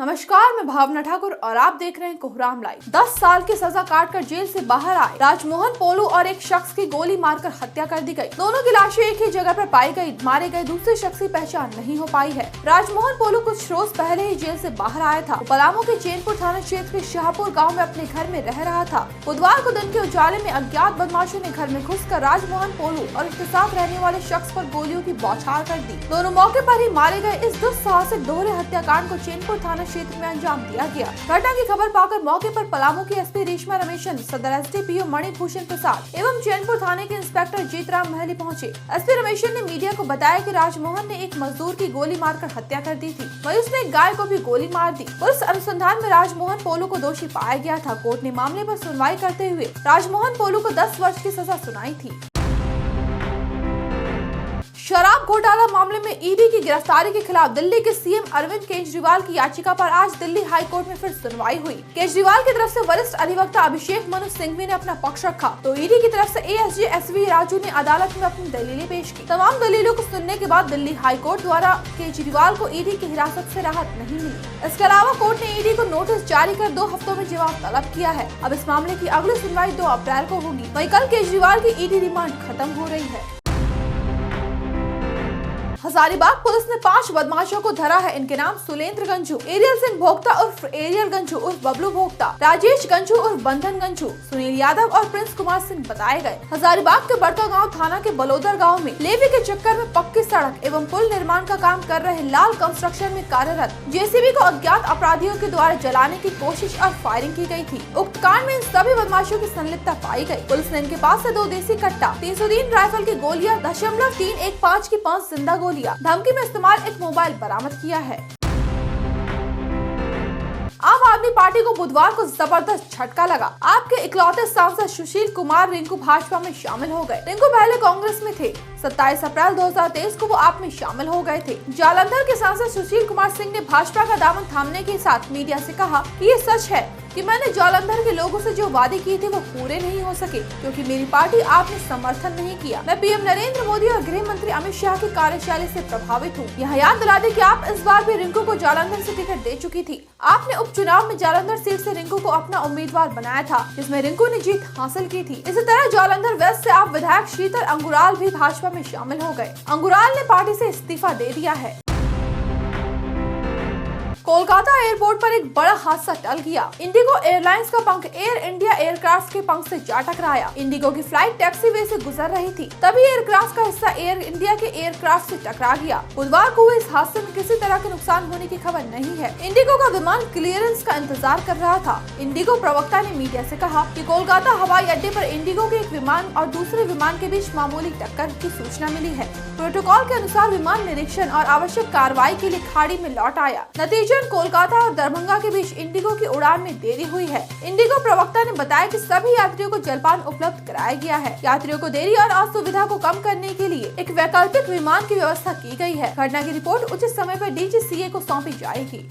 नमस्कार, मैं भावना ठाकुर और आप देख रहे हैं कोहराम लाइव। 10 साल की सजा काटकर जेल से बाहर आए राजमोहन पोलू और एक शख्स की गोली मारकर हत्या कर दी गई। दोनों की लाशें एक ही जगह पर पाई गई। मारे गए दूसरे शख्स की पहचान नहीं हो पाई है। राजमोहन पोलू कुछ रोज पहले ही जेल से बाहर आया था। पलामू के चैनपुर थाना क्षेत्र के शाहपुर गाँव में अपने घर में रह रहा था। बुधवार को दिन के उजाले में अज्ञात बदमाशों ने घर में घुसकर राजमोहन पोलू और उसके साथ रहने वाले शख्स पर गोलियों की बौछार कर दी। दोनों मौके पर ही मारे गए। इस दुस्साहसिक दोहरे हत्याकांड को चैनपुर थाना क्षेत्र में अंजाम दिया गया। घटना की खबर पाकर मौके पर पलामू की एसपी रेशमा रमेशन, सदर एसडीपीओ मणिभूषण प्रसाद एवं चैनपुर थाने के इंस्पेक्टर जीतराम महली पहुंचे। एसपी रमेशन ने मीडिया को बताया कि राजमोहन ने एक मजदूर की गोली मारकर हत्या कर दी थी। वहीं उसने एक गाय को भी गोली मार दी। पुलिस अनुसंधान में राजमोहन पोलू को दोषी पाया गया था। कोर्ट ने मामले पर सुनवाई करते हुए राजमोहन पोलू को 10 वर्ष की सजा सुनाई थी। शराब घोटाला मामले में ईडी की गिरफ्तारी के खिलाफ दिल्ली के सीएम अरविंद केजरीवाल की याचिका पर आज दिल्ली हाई कोर्ट में फिर सुनवाई हुई। केजरीवाल की तरफ से वरिष्ठ अधिवक्ता अभिषेक मनु सिंघवी ने अपना पक्ष रखा तो ईडी की तरफ से एएसजी एसवी राजू ने अदालत में अपनी दलीलें पेश की। तमाम दलीलों को सुनने के बाद दिल्ली हाई कोर्ट द्वारा केजरीवाल को ईडी की हिरासत से राहत नहीं मिली। इसके अलावा कोर्ट ने ईडी को नोटिस जारी कर 2 हफ्तों में जवाब तलब किया है। अब इस मामले की अगली सुनवाई 2 अप्रैल को होगी। वहीं कल केजरीवाल की ईडी रिमांड खत्म हो रही है। हजारीबाग पुलिस ने 5 बदमाशों को धरा है। इनके नाम सुलेंद्र गंजू, एरियल सिंह भोक्ता उर्फ एरियल गंजू उर्फ बबलू भोक्ता, राजेश गंजू उर्फ बंधन गंजू, सुनील यादव और प्रिंस कुमार सिंह बताए गए। हजारीबाग के बड़का गांव थाना के बलोदर गांव में लेवी के चक्कर में पक्की सड़क एवं पुल निर्माण का काम कर रहे लाल कंस्ट्रक्शन में कार्यरत जेसीबी को अज्ञात अपराधियों के द्वारा जलाने की कोशिश और फायरिंग की गई थी। उक्त कांड में इन सभी बदमाशों की संलिप्तता पाई गई। पुलिस ने इनके पास से 2 देसी कट्टा, 303 राइफल की गोलियां, 0.315 की 5 जिंदा गोलियां, धमकी में इस्तेमाल एक मोबाइल बरामद किया है। आम आदमी पार्टी को बुधवार को जबरदस्त झटका लगा। आपके इकलौते सांसद सुशील कुमार रिंकू भाजपा में शामिल हो गए। रिंकू पहले कांग्रेस में थे। 27 अप्रैल 2023 को वो आप में शामिल हो गए थे। जालंधर के सांसद सुशील कुमार सिंह ने भाजपा का दामन थामने के साथ मीडिया से कहा कि ये सच है कि मैंने जालंधर के लोगों से जो वादे किए थे वो पूरे नहीं हो सके क्योंकि मेरी पार्टी आपने समर्थन नहीं किया। मैं पीएम नरेंद्र मोदी और गृह मंत्री अमित शाह की कार्यशैली से प्रभावित हूँ। यहाँ याद दिला दें कि आप इस बार भी रिंकू को जालंधर से टिकट दे चुकी थी। आपने उपचुनाव में जालंधर सीट से रिंकू को अपना उम्मीदवार बनाया था जिसमें रिंकू ने जीत हासिल की थी। इसी तरह जालंधर वेस्ट से आप विधायक शीतल अंगुराल भी भाजपा में शामिल हो गए। अंगुराल ने पार्टी से इस्तीफा दे दिया है। कोलकाता एयरपोर्ट पर एक बड़ा हादसा टल गया। इंडिगो एयरलाइंस का पंख एयर इंडिया एयरक्राफ्ट के पंख से जा टकराया। इंडिगो की फ्लाइट टैक्सीवे से गुजर रही थी, तभी एयरक्राफ्ट का हिस्सा एयर इंडिया के एयरक्राफ्ट से टकरा गया। बुधवार को हुए इस हादसे में किसी तरह के नुकसान होने की खबर नहीं है। इंडिगो का विमान क्लियरेंस का इंतजार कर रहा था। इंडिगो प्रवक्ता ने मीडिया से कहा कि कोलकाता हवाई अड्डे पर इंडिगो के एक विमान और दूसरे विमान के बीच मामूली टक्कर की सूचना मिली है। प्रोटोकॉल के अनुसार विमान निरीक्षण और आवश्यक कार्रवाई के लिए खाड़ी में लौट आया। नतीजतन कोलकाता और दरभंगा के बीच इंडिगो की उड़ान में देरी हुई है। इंडिगो प्रवक्ता ने बताया कि सभी यात्रियों को जलपान उपलब्ध कराया गया है। यात्रियों को देरी और असुविधा को कम करने के लिए एक वैकल्पिक विमान की व्यवस्था की गई है। घटना की रिपोर्ट उचित समय पर डीजीसीए को सौंपी जाएगी।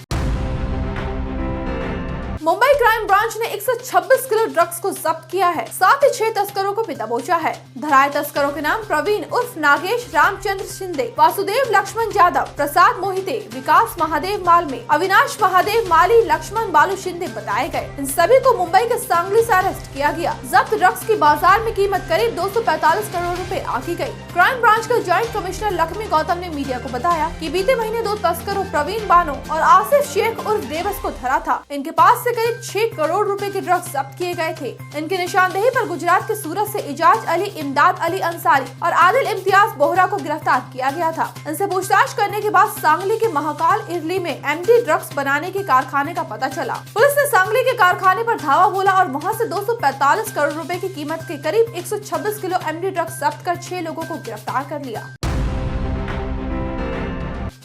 मुंबई क्राइम ब्रांच ने 126 किलो ड्रग्स को जब्त किया है। साथ ही 6 तस्करों को भी दबोचा है। धराए तस्करों के नाम प्रवीण उर्फ नागेश रामचंद्र शिंदे, वासुदेव लक्ष्मण यादव, प्रसाद मोहिते, विकास महादेव मालमे, अविनाश महादेव माली, लक्ष्मण बालू शिंदे बताए गए। इन सभी को मुंबई के सांगली से अरेस्ट किया गया। जब्त ड्रग्स की बाजार में कीमत करीब 245 करोड़ रुपए आंकी गई। क्राइम ब्रांच के ज्वाइंट कमिश्नर लक्ष्मी गौतम ने मीडिया को बताया कि बीते महीने 2 तस्करों प्रवीण बानो और आसिफ शेख उर्फ देवस को धरा था। इनके पास से करीब 6 करोड़ रुपए के ड्रग्स जब्त किए गए थे। इनकी निशानदेही पर गुजरात के सूरत से इजाज अली, इमदाद अली अंसारी और आदिल इम्तियाज बोहरा को गिरफ्तार किया गया था। इनसे पूछताछ करने के बाद सांगली के महाकाल इरली में एमडी ड्रग्स बनाने के कारखाने का पता चला। पुलिस ने सांगली के कारखाने पर धावा बोला और वहां से 245 करोड़ रुपए की कीमत के करीब 126 किलो एमडी ड्रग्स जब्त कर 6 लोगों को गिरफ्तार कर लिया।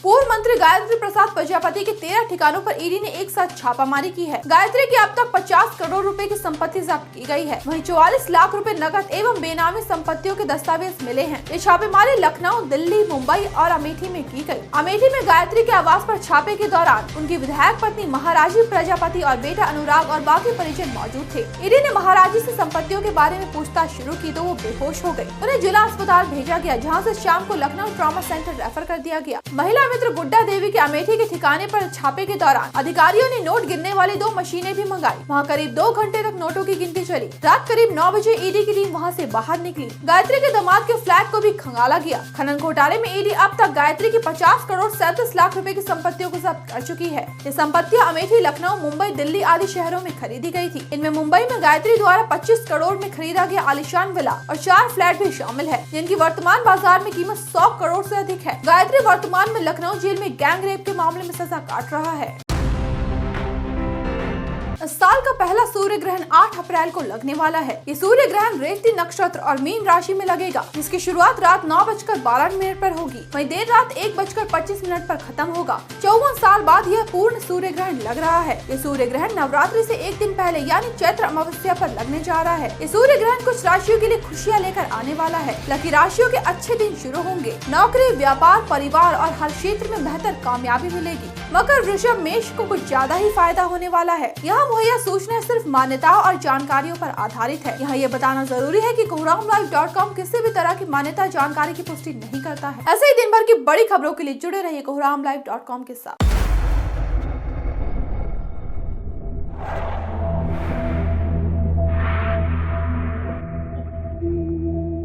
पूर्व मंत्री गायत्री प्रसाद प्रजापति के 13 ठिकानों पर ईडी ने एक साथ छापामारी की है। गायत्री की अब तक 50 करोड़ रुपए की संपत्ति जब्त की गई है। वहीं 44 लाख रुपए नकद एवं बेनामी संपत्तियों के दस्तावेज मिले हैं। ये छापेमारी लखनऊ, दिल्ली, मुंबई और अमेठी में की गई। अमेठी में गायत्री के आवास पर छापे के दौरान उनकी विधायक पत्नी महाराजी प्रजापति और बेटा अनुराग और बाकी परिजन मौजूद थे। ईडी ने महाराजी से संपत्तियों के बारे में पूछताछ शुरू की तो वो बेहोश हो गई। उन्हें जिला अस्पताल भेजा गया, जहाँ से शाम को लखनऊ ट्रॉमा सेंटर रेफर कर दिया गया। महिला मित्र गुड्डा देवी के अमेठी के ठिकाने पर छापे के दौरान अधिकारियों ने नोट गिनने वाली 2 मशीनें भी मंगाई। वहां करीब 2 घंटे तक नोटों की गिनती चली। रात करीब 9 बजे ईडी की टीम वहां से बाहर निकली। गायत्री के दामाद के फ्लैट को भी खंगाला गया। खनन घोटाले में ईडी अब तक गायत्री की 50 करोड़ 37 लाख रुपए की संपत्तियों को जब्त कर चुकी है। ये संपत्तियां अमेठी, लखनऊ, मुंबई, दिल्ली आदि शहरों में खरीदी गई थी। इनमें मुंबई में गायत्री द्वारा 25 करोड़ में खरीदा गया आलीशान विला और 4 फ्लैट भी शामिल है, जिनकी वर्तमान बाजार में कीमत 100 करोड़ से अधिक है। गायत्री वर्तमान में लखनऊ जेल में गैंग रेप के मामले में सजा काट रहा है। इस साल का पहला सूर्य ग्रहण 8 अप्रैल को लगने वाला है। ये सूर्य ग्रहण रेवती नक्षत्र और मीन राशि में लगेगा, जिसकी शुरुआत रात 9:12 पर होगी, वहीं देर रात 1:25 पर खत्म होगा। 54 साल बाद यह पूर्ण सूर्य ग्रहण लग रहा है। ये सूर्य ग्रहण नवरात्रि से एक दिन पहले यानी चैत्र अमावस्या पर लगने जा रहा है। ये सूर्य ग्रहण कुछ राशियों के लिए खुशियाँ लेकर आने वाला है। लकी राशियों के अच्छे दिन शुरू होंगे। नौकरी, व्यापार, परिवार और हर क्षेत्र में बेहतर कामयाबी मिलेगी। मकर, वृषभ, मेष को कुछ ज्यादा ही फायदा होने वाला है। यहाँ मुहैया सूचना सिर्फ मान्यताओं और जानकारियों पर आधारित है। यहाँ ये बताना जरूरी है कि kohramlive.com किसी भी तरह की मान्यता जानकारी की पुष्टि नहीं करता है। ऐसे ही दिन भर की बड़ी खबरों के लिए जुड़े रहिए kohramlive.com के साथ।